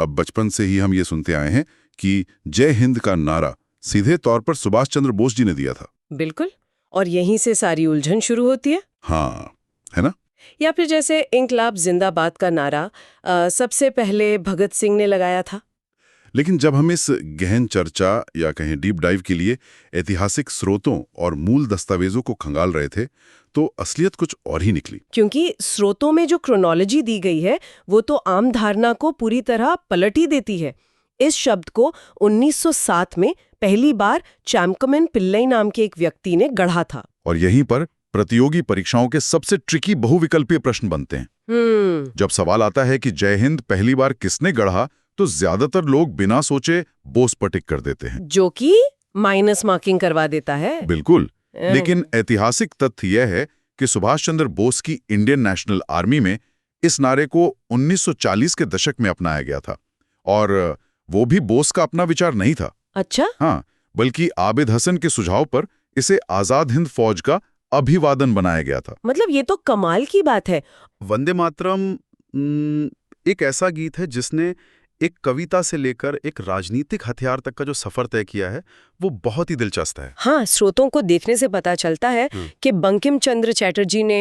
अब बचपन से ही हम ये सुनते आए हैं कि जय हिंद का नारा सीधे तौर पर सुभाष चंद्र बोस जी ने दिया था। बिल्कुल, और यहीं से सारी उलझन शुरू होती है। हाँ, है ना? या फिर जैसे इंकलाब जिंदाबाद का नारा सबसे पहले भगत सिंह ने लगाया था। लेकिन जब हम इस गहन चर्चा या कहें डीप डाइव के लिए ऐतिहासिक स्रोतों और मूल दस्तावेजों को खंगाल रहे थे, तो असलियत कुछ और ही निकली। क्योंकि स्रोतों में जो क्रोनोलॉजी दी गई है वो तो आम धारणा को पूरी तरह पलट ही देती है। इस शब्द को 1907 में पहली बार चैमकमैन पिल्लई नाम के एक व्यक्ति ने गढ़ा था। और यहीं पर प्रतियोगी परीक्षाओं के सबसे ट्रिकी बहुविकल्पीय प्रश्न बनते हैं। जब सवाल आता है कि जय हिंद पहली बार किसने गढ़ा, तो ज्यादातर लोग बिना सोचे बोस पर टिक कर देते हैं, जो कि माइनस मार्किंग करवा देता है। बिल्कुल। लेकिन ऐतिहासिक तथ्य यह है कि सुभाष चंद्र बोस की इंडियन नेशनल आर्मी में इस नारे को 1940 के दशक में अपनाया गया था, और वो भी बोस का अपना विचार नहीं था। अच्छा? हाँ, बल्कि आबिद हसन के सुझाव पर इसे आजाद हिंद फौज का अभिवादन बनाया गया था। मतलब ये तो कमाल की बात है। वंदे मातरम एक ऐसा गीत है जिसने एक कविता से लेकर एक राजनीतिक हथियार तक का जो सफर तय किया है, वो बहुत ही दिलचस्प है। हाँ, स्रोतों को देखने से पता चलता है कि बंकिम चंद्र चटर्जी ने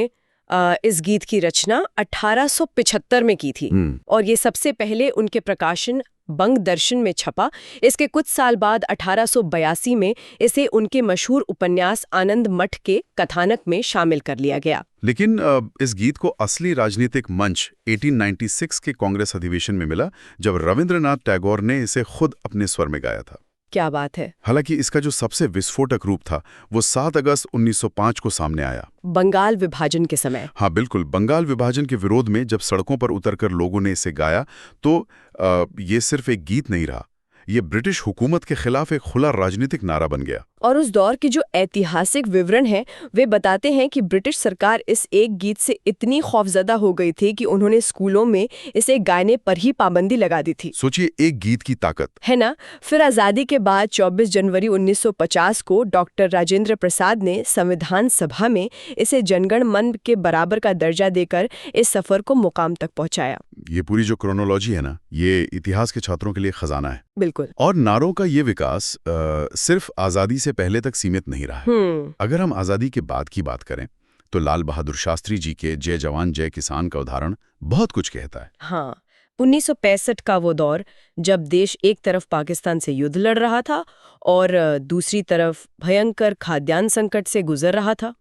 इस गीत की रचना 1875 में की थी, और ये सबसे पहले उनके प्रकाशन बंग दर्शन में छपा। इसके कुछ साल बाद 1882 में इसे उनके मशहूर उपन्यास आनंद मठ के कथानक में शामिल कर लिया गया। लेकिन इस गीत को असली राजनीतिक मंच 1896 के कांग्रेस अधिवेशन में मिला, जब रविंद्रनाथ टैगोर ने इसे खुद अपने स्वर में गाया था। क्या बात है। हालांकि इसका जो सबसे विस्फोटक रूप था वो 7 अगस्त 1905 को सामने आया, बंगाल विभाजन के समय। हाँ बिल्कुल, बंगाल विभाजन के विरोध में जब सड़कों पर उतरकर लोगों ने इसे गाया, तो ये सिर्फ एक गीत नहीं रहा, ये ब्रिटिश हुकूमत के खिलाफ एक खुला राजनीतिक नारा बन गया। और उस दौर के जो ऐतिहासिक विवरण हैं वे बताते हैं कि ब्रिटिश सरकार इस एक गीत से इतनी खौफजदा हो गई थी कि उन्होंने स्कूलों में इसे गाने पर ही पाबंदी लगा दी थी। सोचिए एक गीत की ताकत, है ना। फिर आज़ादी के बाद 24 जनवरी 1950 को डॉक्टर राजेंद्र प्रसाद ने संविधान सभा में इसे जनगण मन के बराबर का दर्जा देकर इस सफर को मुकाम तक पहुंचाया। ये पूरी जो क्रोनोलॉजी है ना, ये इतिहास के छात्रों के लिए खजाना है। बिल्कुल। और नारों का ये विकास सिर्फ आज़ादी से पहले तक सीमित नहीं रहा है। अगर हम आज़ादी के बाद की बात करें तो लाल बहादुर शास्त्री जी के जय जवान जय किसान का उदाहरण बहुत कुछ कहता है। हाँ, 1965 का वो दौर जब देश एक तरफ पाकिस्तान से युद्ध लड़ रहा था और दूसरी तरफ भयंकर खाद्यान्न संकट से गुजर रहा था।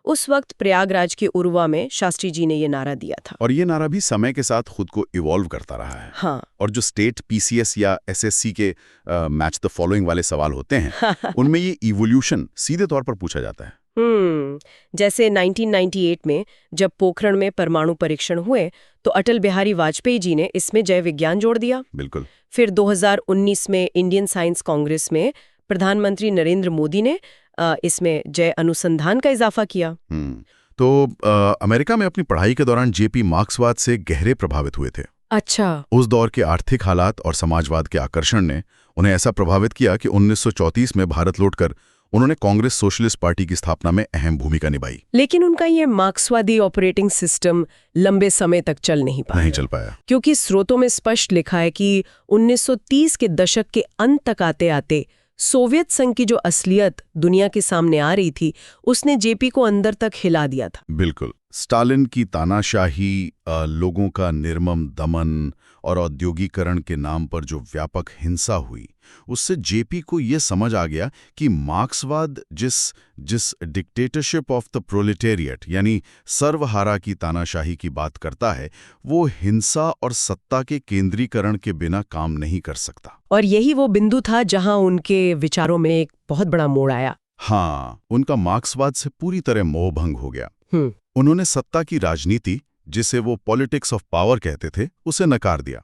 उस वक्त प्रयागराज के उर्वा में शास्त्री जी ने ये नारा दिया था, और ये नारा भी समय के साथ खुद को इवॉल्व करता रहा है। हाँ। और जो स्टेट पीसीएस या एसएससी के मैच द फॉलोइंग वाले सवाल होते हैं उनमें ये इवोल्यूशन सीधे तौर पर पूछा जाता है। जैसे 1998 में जब पोखरण में परमाणु परीक्षण हुए तो अटल बिहारी वाजपेयी जी ने इसमें जय विज्ञान जोड़ दिया। बिल्कुल। फिर 2019 में इंडियन साइंस कांग्रेस में प्रधानमंत्री नरेंद्र मोदी ने इसमें जय अनुसंधान का इजाफा किया। तो अमेरिका में अपनी पढ़ाई के दौरान जेपी मार्क्सवाद से गहरे प्रभावित हुए थे। अच्छा। उस दौर के आर्थिक हालात और समाजवाद के आकर्षण ने उन्हें ऐसा प्रभावित किया कि 1934 में भारत लौटकर उन्होंने कांग्रेस सोशलिस्ट पार्टी की स्थापना में अहम भूमिका निभाई। लेकिन उनका ये मार्क्सवादी ऑपरेटिंग सिस्टम लंबे समय तक चल नहीं पाया, क्योंकि स्रोतों में स्पष्ट लिखा है कि 1930 के दशक के अंत तक आते आते सोवियत संघ की जो असलियत दुनिया के सामने आ रही थी उसने जेपी को अंदर तक हिला दिया था। बिल्कुल। स्टालिन की तानाशाही, लोगों का निर्मम दमन और औद्योगिकरण के नाम पर जो व्यापक हिंसा हुई, उससे जेपी को ये समझ आ गया कि मार्क्सवाद जिस डिक्टेटरशिप ऑफ द प्रोलेटेरिएट यानी सर्वहारा की तानाशाही की बात करता है, वो हिंसा और सत्ता के केंद्रीकरण के बिना काम नहीं कर सकता। और यही वो बिंदु था जहां उनके विचारों में एक बहुत बड़ा मोड़ आया। हाँ, उनका मार्क्सवाद से पूरी तरह मोहभंग हो गया। उन्होंने सत्ता की राजनीति, जिसे वो पॉलिटिक्स ऑफ पावर कहते थे, उसे नकार दिया।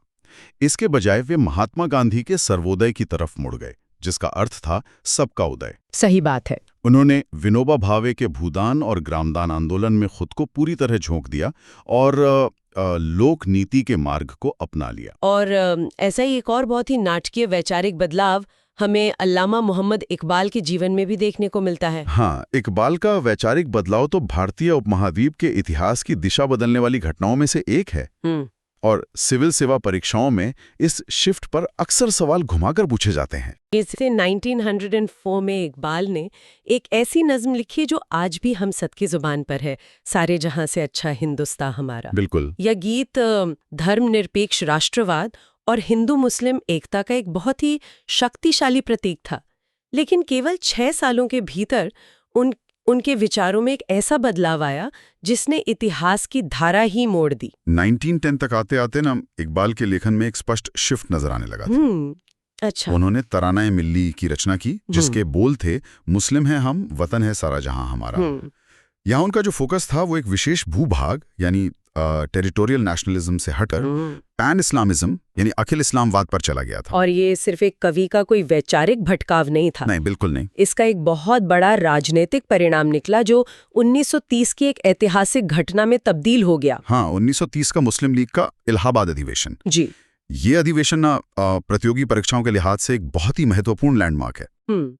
इसके बजाय वे महात्मा गांधी के सर्वोदय की तरफ मुड़ गए, जिसका अर्थ था सबका उदय। सही बात है। उन्होंने विनोबा भावे के भूदान और ग्रामदान आंदोलन में खुद को पूरी तरह झोंक दिया और लोक नीति के मार्ग को अपना लिया। और ऐसा ही एक और बहुत ही नाटकीय वैचारिक बदलाव हमें अल्लामा मोहम्मद इकबाल के जीवन में भी देखने को मिलता है। हाँ, इकबाल का वैचारिक बदलाव तो भारतीय उपमहाद्वीप के इतिहास की दिशा बदलने वाली घटनाओं में से एक है। और सिविल सेवा परीक्षाओं में इस शिफ्ट पर अक्सर सवाल घुमाकर पूछे जाते हैं। इससे 1904 में इकबाल ने एक ऐसी नज्म लिखी जो आज भी हम सब की जुबान पर है, सारे जहां से अच्छा हिंदुस्तान हमारा। बिल्कुल। यह गीत धर्मनिरपेक्ष राष्ट्रवाद और हिंदू मुस्लिम एकता का एक बहुत ही शक्तिशाली प्रतीक था, लेकिन केवल 6 सालों के भीतर उनके विचारों में एक ऐसा बदलाव आया जिसने इतिहास की धारा ही मोड़ दी। 1910 तक आते आते ना इकबाल के लेखन में एक स्पष्ट शिफ्ट नजर आने लगा था। अच्छा। उन्होंने तराना मिल्ली की रचना की, जिसके बोल थे, मुस्लिम हैं हम, वतन है सारा जहां हमारा। यहाँ उनका जो फोकस था वो एक विशेष भूभाग यानी टेरिटोरियल नेशनलिज्म से हटकर पैन इस्लामिज्म यानी अखिल इस्लामवाद पर चला गया था। और ये सिर्फ एक कवि का कोई वैचारिक भटकाव नहीं था। नहीं, बिल्कुल नहीं। इसका एक बहुत बड़ा राजनीतिक परिणाम निकला जो 1930 की एक ऐतिहासिक घटना में तब्दील हो गया। हाँ, 1930 का मुस्लिम लीग का इलाहाबाद अधिवेशन। जी। ये अधिवेशन ना प्रतियोगी परीक्षाओं के लिहाज से एक बहुत ही महत्वपूर्ण लैंडमार्क है।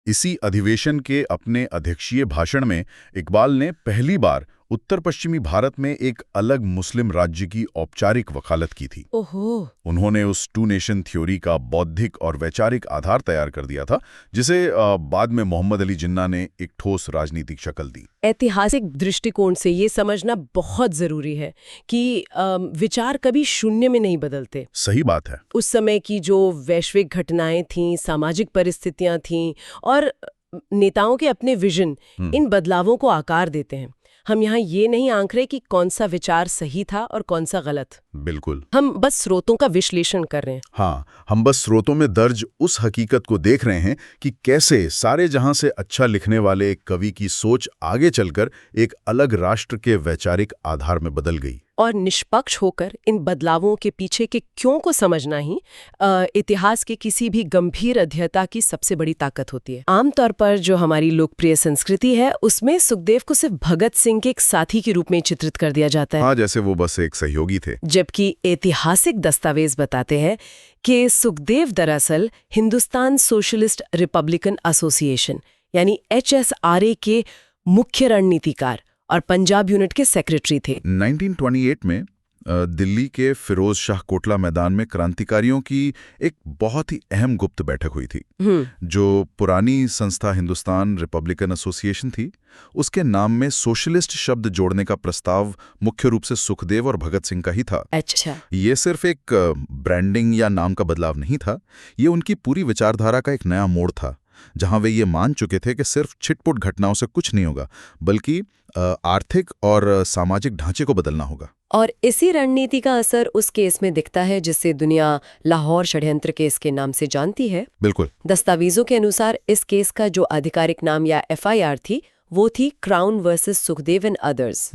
इसी अधिवेशन के अपने अध्यक्षीय भाषण में इकबाल ने पहली बार उत्तर पश्चिमी भारत में एक अलग मुस्लिम राज्य की औपचारिक वकालत की थी। ओहो। उन्होंने उस टू नेशन थ्योरी का बौद्धिक और वैचारिक आधार तैयार कर दिया था, जिसे बाद में मोहम्मद अली जिन्ना ने एक ठोस राजनीतिक शक्ल दी। ऐतिहासिक दृष्टिकोण से ये समझना बहुत जरूरी है कि विचार कभी शून्य में नहीं बदलते। सही बात है। उस समय की जो वैश्विक घटनाएं थीं, सामाजिक परिस्थितियां थीं और नेताओं के अपने विजन इन बदलावों को आकार देते हैं। हम यहाँ ये नहीं आंक रहे कि कौन सा विचार सही था और कौन सा गलत। बिल्कुल। हम बस स्रोतों का विश्लेषण कर रहे हैं। हाँ, हम बस स्रोतों में दर्ज उस हकीकत को देख रहे हैं कि कैसे सारे जहां से अच्छा लिखने वाले एक कवि की सोच आगे चलकर एक अलग राष्ट्र के वैचारिक आधार में बदल गई। और निष्पक्ष होकर इन बदलावों के पीछे के क्यों को समझना ही इतिहास के किसी भी गंभीर अध्ययता की सबसे बड़ी ताकत होती है। आमतौर पर जो हमारी लोकप्रिय संस्कृति है उसमें सुखदेव को सिर्फ भगत सिंह के एक साथी के रूप में चित्रित कर दिया जाता है। हाँ, जैसे वो बस एक सहयोगी थे। जबकि ऐतिहासिक दस्तावेज बताते हैं कि सुखदेव दरअसल हिंदुस्तान सोशलिस्ट रिपब्लिकन एसोसिएशन यानी HSRA के मुख्य रणनीतिकार और पंजाब यूनिट के सेक्रेटरी थे। 1928 में दिल्ली के फिरोज शाह कोटला मैदान में क्रांतिकारियों की एक बहुत ही अहम गुप्त बैठक हुई थी। जो पुरानी संस्था हिंदुस्तान रिपब्लिकन एसोसिएशन थी, उसके नाम में सोशलिस्ट शब्द जोड़ने का प्रस्ताव मुख्य रूप से सुखदेव और भगत सिंह का ही था। अच्छा। ये सिर्फ एक ब्रांडिंग या नाम का बदलाव नहीं था, ये उनकी पूरी विचारधारा का एक नया मोड़ था, जहां वे ये मान चुके थे कि सिर्फ छिटपुट घटनाओं से कुछ नहीं होगा, बल्कि आर्थिक और सामाजिक ढांचे को बदलना होगा। और इसी रणनीति का असर उस केस में दिखता है जिसे दुनिया लाहौर षड्यंत्र केस के नाम से जानती है। बिल्कुल। दस्तावेजों के अनुसार इस केस का जो आधिकारिक नाम या FIR थी वो थी crown versus Sukhdev and others.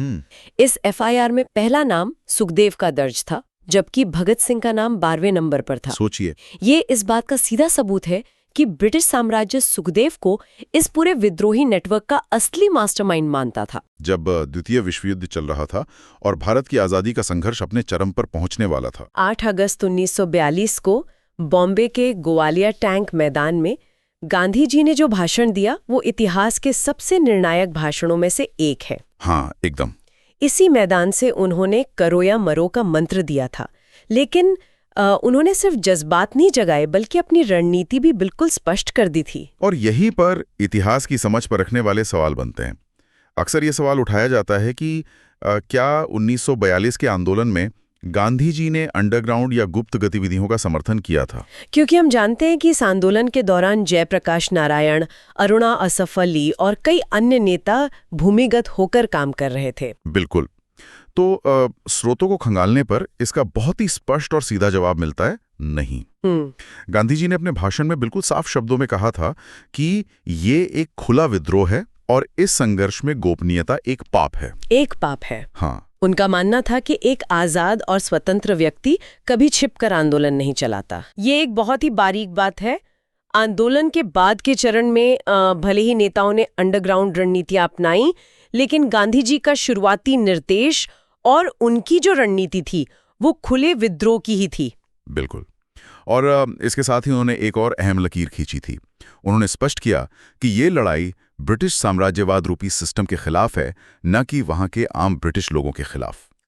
इस FIR में पहला नाम सुखदेव का दर्ज था, जबकि भगत सिंह का नाम 12वें नंबर पर था। सोचिए, ये इस बात का सीधा सबूत है कि ब्रिटिश साम्राज्य सुखदेव को इस पूरे विद्रोही नेटवर्क का असली मास्टरमाइंड मानता था। जब द्वितीय विश्व युद्ध चल रहा था और भारत की आजादी का संघर्ष अपने चरम पर पहुंचने वाला था। 8 अगस्त 1942 को बॉम्बे के गोवालिया टैंक मैदान में गांधी जी ने जो भाषण दिया वो इतिहास के सबसे निर्णायक भाषणों में से एक है। हाँ, एकदम। इसी मैदान से उन्होंने करो या मरो का मंत्र दिया था, लेकिन उन्होंने सिर्फ जज्बात नहीं जगाए बल्कि अपनी रणनीति भी बिल्कुल स्पष्ट कर दी थी। और यहीं पर इतिहास की समझ परखने वाले सवाल बनते हैं। अक्सर ये सवाल उठाया जाता है कि क्या 1942 के आंदोलन में गांधी जी ने अंडरग्राउंड या गुप्त गतिविधियों का समर्थन किया था? क्योंकि हम जानते हैं कि इस आंदोलन के दौरान जयप्रकाश नारायण, अरुणा असफ अली और कई अन्य नेता भूमिगत होकर काम कर रहे थे। बिल्कुल। तो स्रोतों को खंगालने पर इसका बहुत ही स्पष्ट और सीधा जवाब मिलता है, नहीं। गांधी जी ने अपने भाषण में बिल्कुल साफ शब्दों में कहा था कि ये एक खुला विद्रोह है और इस संघर्ष में गोपनीयता एक पाप है। एक पाप है। हाँ। उनका मानना था कि एक आजाद और स्वतंत्र व्यक्ति कभी छिपकर आंदोलन नहीं चलाता। ये एक बहुत ही बारीक बात है। आंदोलन के बाद के चरण में भले ही नेताओं ने अंडरग्राउंड रणनीतियां अपनाई, लेकिन गांधी जी का शुरुआती निर्देश और उनकी जो रणनीति थी वो खुले विद्रोह की ही थी। बिल्कुल। और इसके साथ ही उन्होंने एक और अहम लकीर खींची थी। उन्होंने स्पष्ट किया कि ये लड़ाई ब्रिटिश साम्राज्यवाद रूपी सिस्टम के खिलाफ है, न कि वहां के आम ब्रिटिश लोगों के खिलाफ।